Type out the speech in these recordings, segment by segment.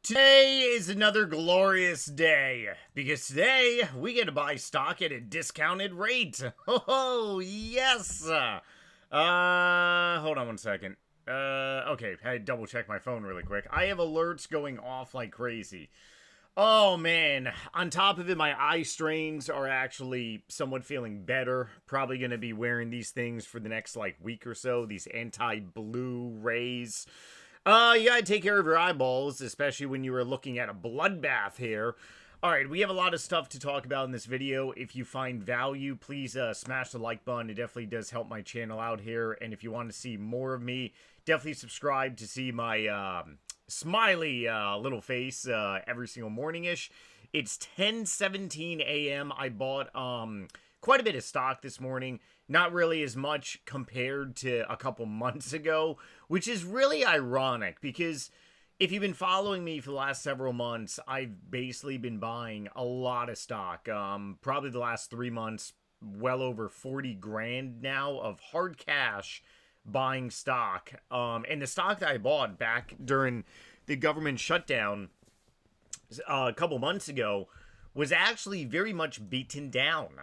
Today is another glorious day because today we get to buy stock at a discounted rate. Oh, yes. Hold on one second. Okay, I had to double check my phone really quick. I have alerts going off like crazy. Oh man, on top of it, my eye strains are actually somewhat feeling better. Probably going to be wearing these things for the next like week or so, these anti-blue rays. You gotta take care of your eyeballs, especially when you are looking at a bloodbath here. Alright, we have a lot of stuff to talk about in this video. If you find value, please smash the like button. It definitely does help my channel out here. And if you want to see more of me, definitely subscribe to see my smiley little face every single morning-ish. It's 10:17 a.m. I bought quite a bit of stock this morning. Not really as much compared to a couple months ago, which is really ironic because if you've been following me for the last several months, I've basically been buying a lot of stock. Probably the last 3 months, well over 40 grand now of hard cash buying stock. And the stock that I bought back during the government shutdown a couple months ago was actually very much beaten down.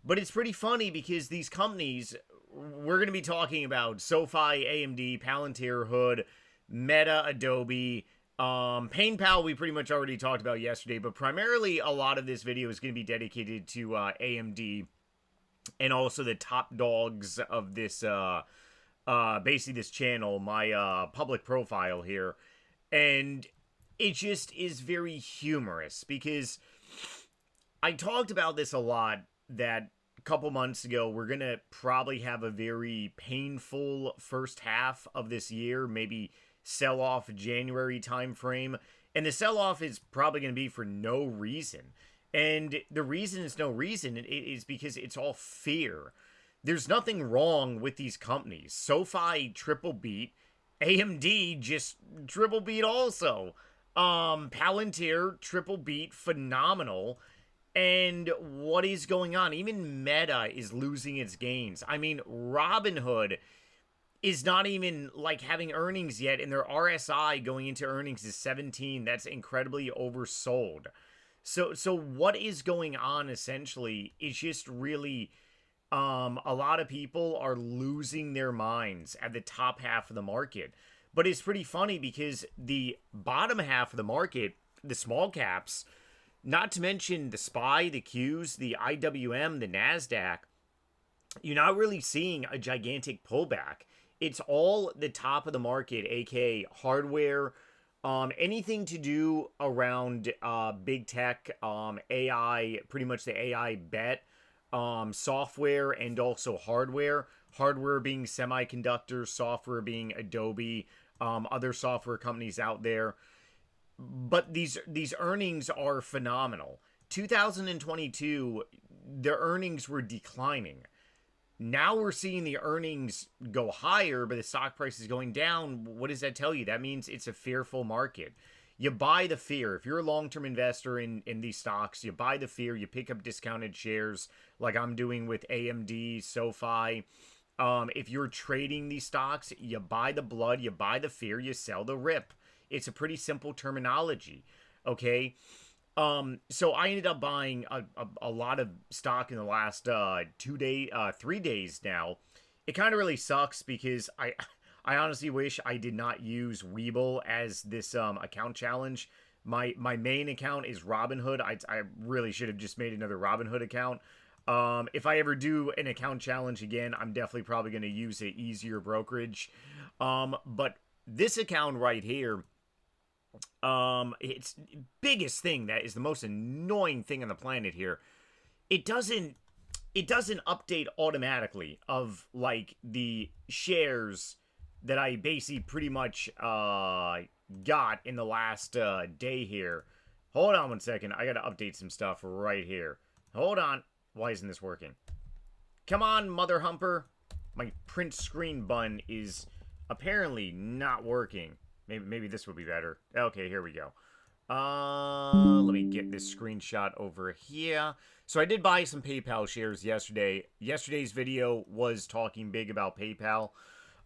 But it's pretty funny because these companies, we're going to be talking about SoFi, AMD, Palantir, Hood, Meta, Adobe, PayPal we pretty much already talked about yesterday, but primarily a lot of this video is going to be dedicated to AMD and also the top dogs of this, basically this channel, my public profile here. And it just is very humorous because I talked about this a lot that a couple months ago, we're going to probably have a very painful first half of this year, maybe sell-off January timeframe. And the sell-off is probably going to be for no reason. And the reason it's no reason is because it's all fear. There's nothing wrong with these companies. SoFi triple beat. AMD just triple beat also. Palantir triple beat, phenomenal. And what is going on? Even Meta is losing its gains. I mean, Robinhood is not even like having earnings yet, and their RSI going into earnings is 17. That's incredibly oversold. So what is going on essentially is just really a lot of people are losing their minds at the top half of the market. But it's pretty funny because the bottom half of the market, the small caps, not to mention the SPY, the Qs, the IWM, the NASDAQ, you're not really seeing a gigantic pullback. It's all the top of the market, aka hardware, anything to do around big tech, AI, pretty much the AI bet, software and also hardware. Hardware being semiconductors, software being Adobe, other software companies out there. But these earnings are phenomenal. 2022, their earnings were declining. Now we're seeing the earnings go higher, but the stock price is going down. What does that tell you? That means it's a fearful market. You buy the fear. If you're a long-term investor in these stocks, you buy the fear. You pick up discounted shares like I'm doing with AMD, SoFi. If you're trading these stocks, you buy the blood, you buy the fear, you sell the rip. It's a pretty simple terminology, okay? So I ended up buying a lot of stock in the last 3 days now. It kind of really sucks because I honestly wish I did not use Webull as this account challenge. My main account is Robinhood. I really should have just made another Robinhood account. If I ever do an account challenge again, I'm definitely probably going to use an easier brokerage. But this account right here, it's biggest thing that is the most annoying thing on the planet here. It doesn't update automatically of like the shares that I basically pretty much got in the last day here. Hold on one second. I gotta update some stuff right here. Hold on. Why isn't this working? Come on, mother humper. My print screen button is apparently not working. Maybe this would be better. Okay, here we go. Let me get this screenshot over here. So I did buy some PayPal shares yesterday. Yesterday's video was talking big about PayPal.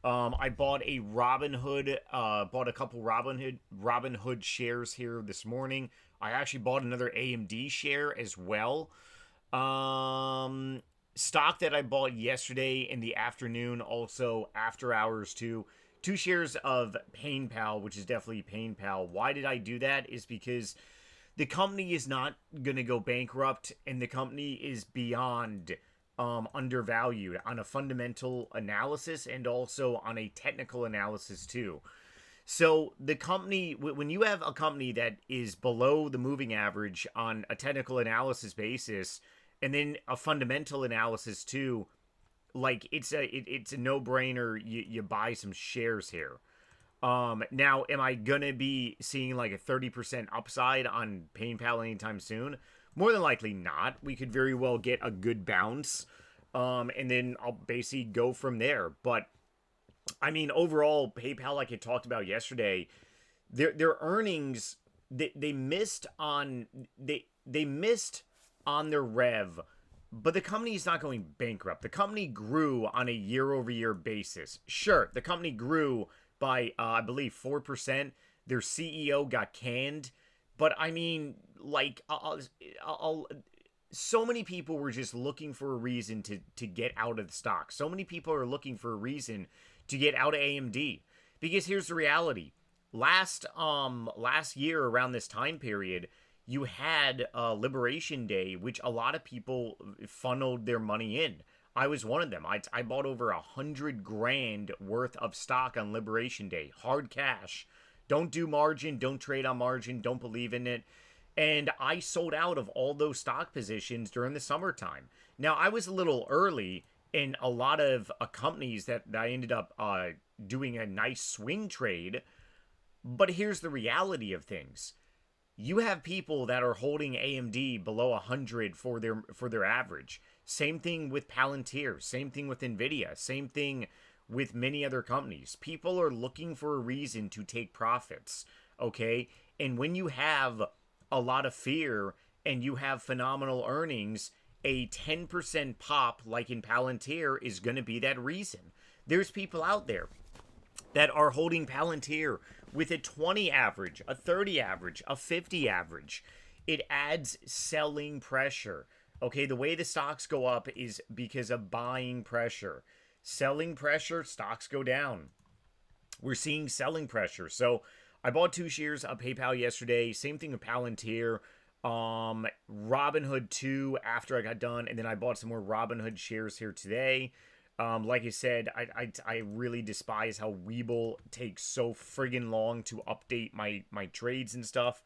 I bought a Robinhood, bought a couple Robinhood shares here this morning. I actually bought another AMD share as well. Um, Stock that I bought yesterday in the afternoon, also after hours too. Two shares of PayPal, which is definitely PayPal. Why did I do that? Is because the company is not going to go bankrupt, and the company is beyond undervalued on a fundamental analysis and also on a technical analysis too. So the company, when you have a company that is below the moving average on a technical analysis basis, and then a fundamental analysis too, like it's a no brainer. You buy some shares here. Now, am I gonna be seeing like a 30% upside on PayPal anytime soon? More than likely not. We could very well get a good bounce, and then I'll basically go from there. But I mean, overall, PayPal, like I talked about yesterday, their earnings they missed on they missed on their rev, but the company is not going bankrupt. The company grew on a year-over-year basis. Sure, the company grew by I believe 4%. Their CEO got canned, but I mean, like, so many people were just looking for a reason to get out of the stock. So many people are looking for a reason to get out of AMD, because here's the reality. Last year around this time period, you had Liberation Day, which a lot of people funneled their money in. I was one of them. I bought over 100 grand worth of stock on Liberation Day, hard cash. Don't do margin, don't trade on margin, don't believe in it. And I sold out of all those stock positions during the summertime. Now, I was a little early in a lot of companies that I ended up doing a nice swing trade. But here's the reality of things. You have people that are holding AMD below 100 for their average. Same thing with Palantir, same thing with Nvidia, same thing with many other companies. People are looking for a reason to take profits, okay? And when you have a lot of fear and you have phenomenal earnings, a 10% pop like in Palantir is going to be that reason. There's people out there that are holding Palantir with a 20 average, a 30 average, a 50 average. It adds selling pressure. Okay, the way the stocks go up is because of buying pressure. Selling pressure, stocks go down. We're seeing selling pressure. So I bought 2 shares of PayPal yesterday. Same thing with Palantir. Robinhood 2 after I got done. And then I bought some more Robinhood shares here today. Like I said, I really despise how Webull takes so friggin' long to update my trades and stuff.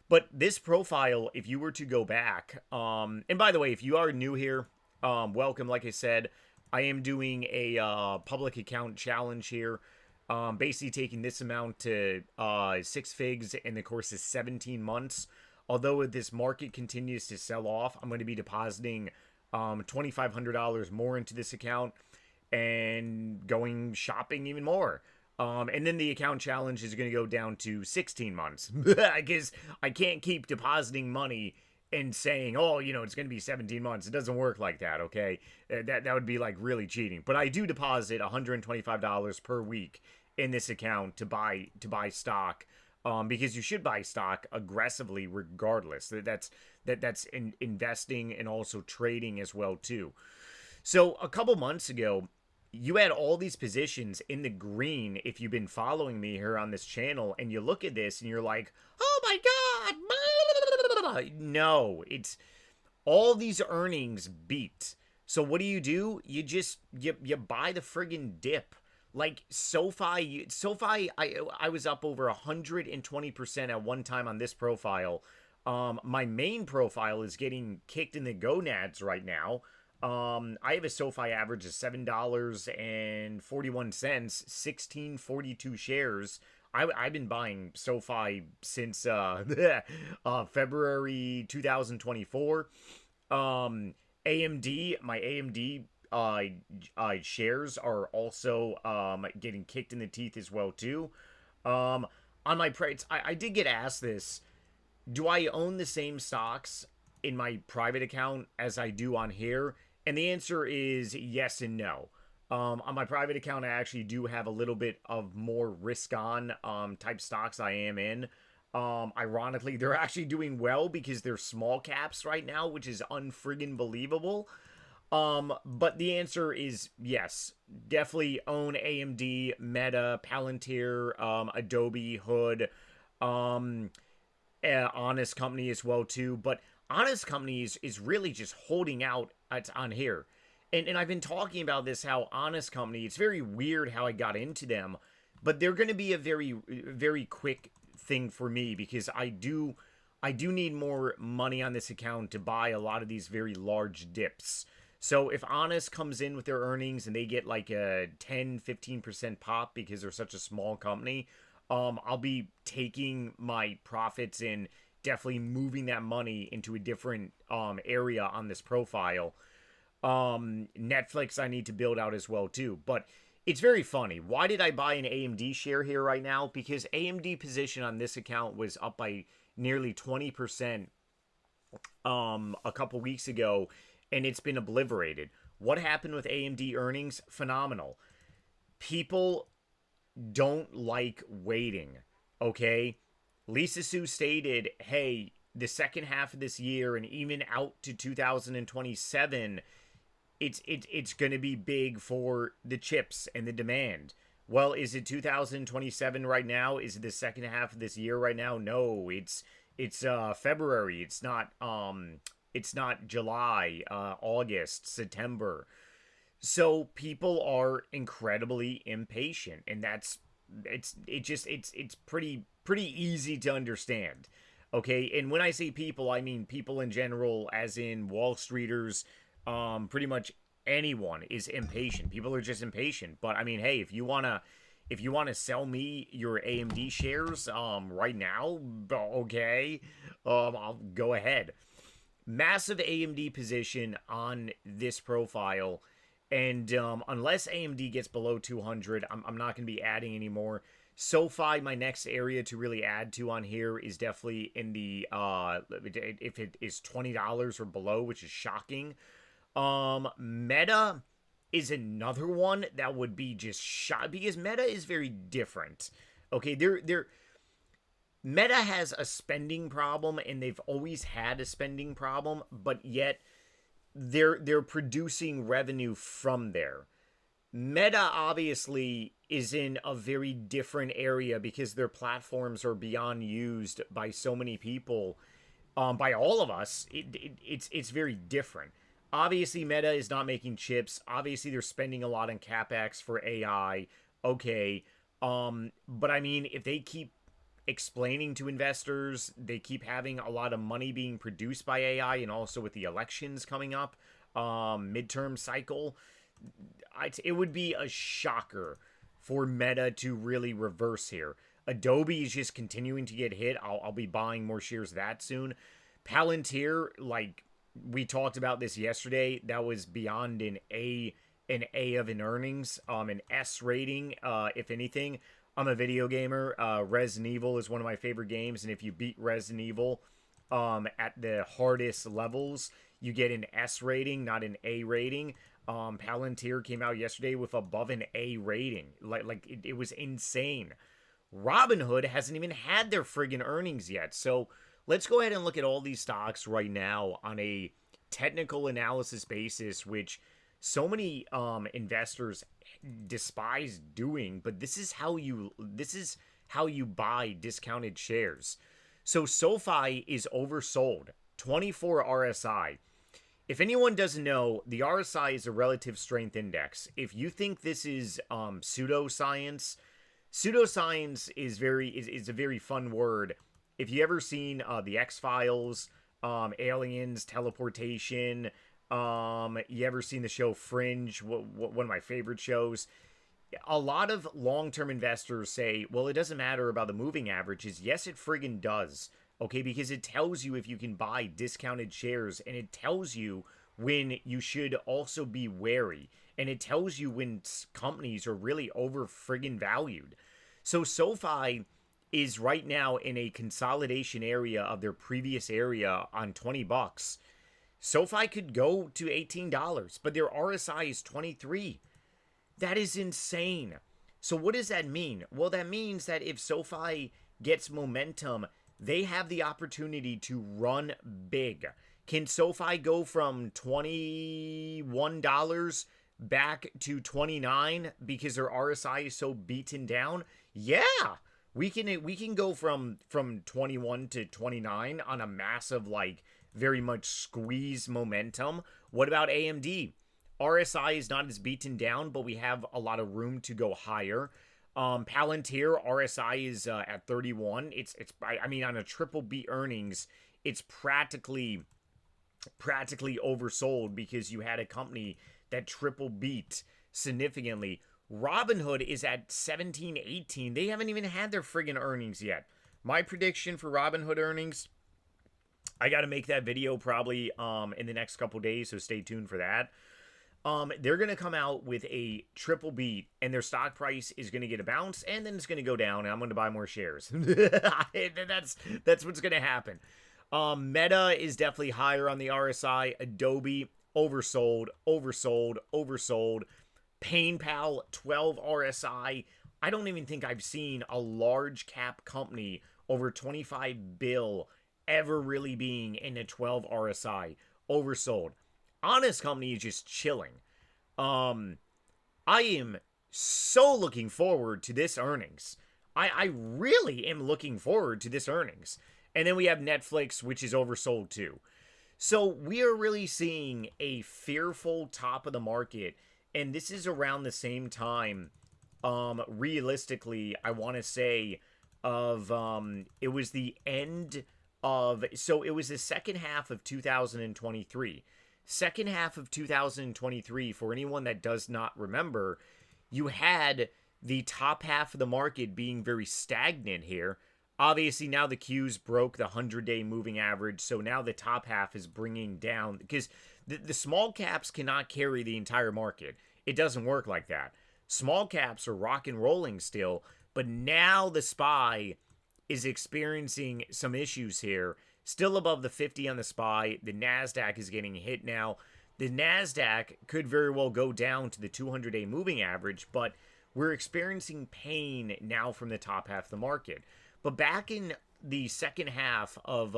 But this profile, if you were to go back, and by the way, if you are new here, welcome. Like I said, I am doing a public account challenge here. Basically taking this amount to 6 figs in the course of 17 months. Although if this market continues to sell off, I'm going to be depositing $2,500 more into this account and going shopping even more. And then the account challenge is going to go down to 16 months. Because I can't keep depositing money and saying, oh, you know, it's going to be 17 months. It doesn't work like that, okay? That would be like really cheating. But I do deposit $125 per week in this account to buy stock. Because you should buy stock aggressively regardless. That's investing and also trading as well too. So a couple months ago, you had all these positions in the green if you've been following me here on this channel, and you look at this and you're like, oh my God. No, it's all these earnings beat. So what do? You buy the friggin' dip. Like SoFi, I was up over 120% at one time on this profile. My main profile is getting kicked in the gonads right now. I have a SoFi average of $7.41, 1642 shares. I've been buying SoFi since February 2024. AMD, my AMD shares are also getting kicked in the teeth as well too. On my price, I did get asked this: do I own the same stocks in my private account as I do on here? And the answer is yes and no. On my private account, I actually do have a little bit of more risk on type stocks I am in. Ironically, they're actually doing well because they're small caps right now, which is unfriggin' believable. But the answer is yes. Definitely own AMD, Meta, Palantir, Adobe, Hood, um, Honest Company as well too. But Honest Company is really just holding out on here. And I've been talking about this, how Honest Company, it's very weird how I got into them, but they're going to be a very quick thing for me because I do need more money on this account to buy a lot of these very large dips. So if Honest comes in with their earnings and they get like a 10-15% pop because they're such a small company, I'll be taking my profits and definitely moving that money into a different area on this profile. Netflix I need to build out as well too. But it's very funny. Why did I buy an AMD share here right now? Because AMD position on this account was up by nearly 20% a couple weeks ago, and it's been obliterated. What happened with AMD earnings? Phenomenal. People don't like waiting, okay? Lisa Su stated, hey, the second half of this year and even out to 2027, it's going to be big for the chips and the demand. Well, is it 2027 right now? Is it the second half of this year right now? No, it's February. It's not July, August, September. So people are incredibly impatient, and it's pretty easy to understand. Okay, and when I say people, I mean people in general, as in Wall Streeters. Pretty much anyone is impatient. People are just impatient. But I mean, hey, if you wanna sell me your AMD shares right now, okay, I'll go ahead. Massive AMD position on this profile, and unless AMD gets below 200, I'm not going to be adding anymore. SoFi, my next area to really add to on here is definitely in the if it is $20 or below, which is shocking. Meta is another one that would be just shot because Meta is very different. Okay, they're Meta has a spending problem, and they've always had a spending problem, but yet they're producing revenue from there. Meta obviously is in a very different area because their platforms are beyond used by so many people, by all of us. It's very different. Obviously, Meta is not making chips. Obviously, they're spending a lot on capex for AI. Okay, but I mean, if they keep explaining to investors, they keep having a lot of money being produced by AI, and also with the elections coming up, midterm cycle, it would be a shocker for Meta to really reverse here. Adobe is just continuing to get hit. I'll be buying more shares of that soon. Palantir, like we talked about this yesterday, that was beyond an A of an earnings, an S rating, if anything. I'm a video gamer. Resident Evil is one of my favorite games, and if you beat Resident Evil at the hardest levels, you get an S rating, not an A rating. Palantir came out yesterday with above an A rating. It was insane. Robinhood hasn't even had their friggin' earnings yet. So let's go ahead and look at all these stocks right now on a technical analysis basis, which so many investors despise doing, but this is how you buy discounted shares. So SoFi is oversold, 24 RSI. If anyone doesn't know, the RSI is a relative strength index. If you think this is pseudoscience, pseudoscience is a very fun word. If you ever seen the X-Files, aliens, teleportation, you ever seen the show Fringe, one of my favorite shows? A lot of long-term investors say, well, it doesn't matter about the moving averages. Yes, it friggin' does. Okay, because it tells you if you can buy discounted shares, and it tells you when you should also be wary, and it tells you when companies are really over friggin' valued. So SoFi is right now in a consolidation area of their previous area on $20. SoFi could go to $18, but their RSI is 23. That is insane. So what does that mean? Well, that means that if SoFi gets momentum, they have the opportunity to run big. Can SoFi go from $21 back to 29 because their RSI is so beaten down? Yeah. We can go from 21 to 29 on a massive, like, very much squeeze momentum. What about AMD? RSI is not as beaten down, but we have a lot of room to go higher. Palantir RSI is at 31. I mean, on a triple B earnings, it's practically oversold because you had a company that triple beat significantly. Robinhood is at 17, 18. They haven't even had their friggin' earnings yet. My prediction for Robinhood earnings, I got to make that video probably in the next couple days, so stay tuned for that. They're going to come out with a triple beat, and their stock price is going to get a bounce, and then it's going to go down, and I'm going to buy more shares. That's what's going to happen. Meta is definitely higher on the RSI. Adobe, oversold. PayPal, 12 RSI. I don't even think I've seen a large cap company over 25 bill ever really being in a 12 RSI. Oversold. Honest Company is just chilling. I am so looking forward to this earnings. I really am looking forward to this earnings. And then we have Netflix, which is oversold too. So we are really seeing a fearful top of the market. And this is around the same time, realistically, I want to say, of, it was the end of, so it was the second half of 2023. Second half of 2023, for anyone that does not remember, you had the top half of the market being very stagnant here. Obviously, now the Qs broke the 100-day moving average, so now the top half is bringing down, because the small caps cannot carry the entire market. It doesn't work like that. Small caps are rock and rolling still, but now the SPY is experiencing some issues here. Still above the 50 on the SPY. The NASDAQ is getting hit now. The NASDAQ could very well go down to the 200-day moving average, but we're experiencing pain now from the top half of the market. But back in the second half of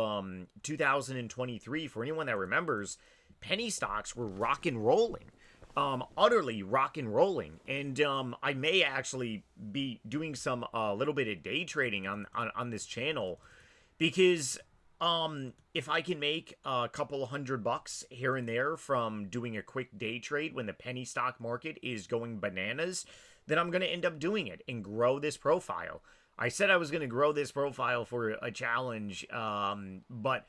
2023, for anyone that remembers, penny stocks were rock and rolling. Utterly rock and rolling. And I may actually be doing some little bit of day trading on this channel, because if I can make a couple $100 here and there from doing a quick day trade when the penny stock market is going bananas, then I'm going to end up doing it and grow this profile. I said I was going to grow this profile for a challenge, but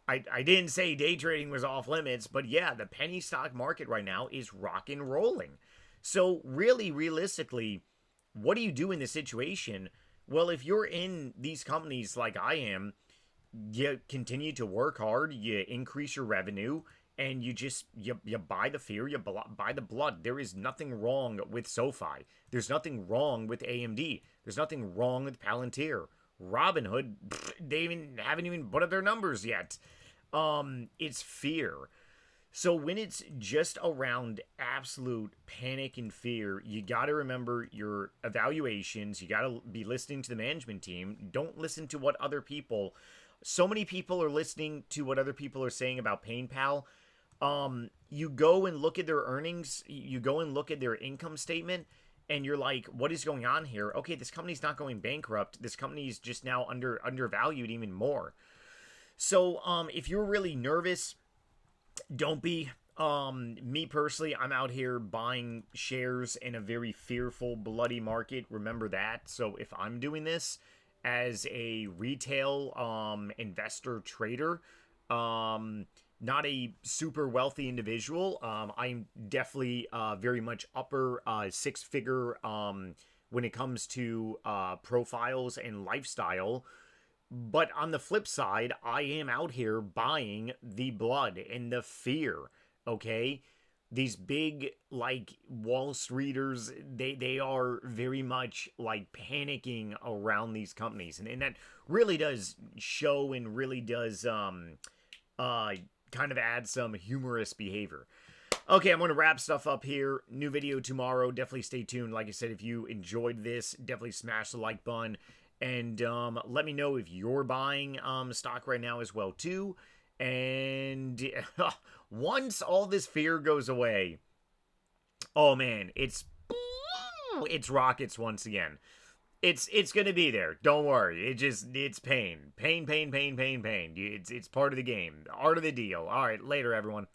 I didn't say day trading was off limits. But yeah, the penny stock market right now is rock and rolling. So really, realistically, what do you do in this situation? Well, if you're in these companies like I am, you continue to work hard, you increase your revenue, and you buy the fear, you buy the blood. There is nothing wrong with SoFi. There's nothing wrong with AMD. There's nothing wrong with Palantir. Robinhood, they haven't even put up their numbers yet. It's fear. So when it's just around absolute panic and fear, you got to remember your evaluations. You got to be listening to the management team. Don't listen to what other people. So many people are listening to what other people are saying about PayPal. You go and look at their earnings. You go and look at their income statement, and you're like, what is going on here? Okay, this company's not going bankrupt. This company's just now undervalued even more. So if you're really nervous, don't be. Me personally, I'm out here buying shares in a very fearful, bloody market. Remember that. So if I'm doing this as a retail investor trader, not a super wealthy individual, I'm definitely very much upper six-figure when it comes to profiles and lifestyle. But on the flip side, I am out here buying the blood and the fear, okay? These big, like, Wall Streeters, they are very much, like, panicking around these companies. And that really does show and really does kind of add some humorous behavior. Okay, I'm going to wrap stuff up here. New video tomorrow. Definitely stay tuned. Like I said, if you enjoyed this, definitely smash the like button. And let me know if you're buying stock right now as well, too. And once all this fear goes away, oh, man, it's rockets once again. It's gonna be there. Don't worry. It's pain. Pain. It's part of the game. Art of the deal. All right, later, everyone.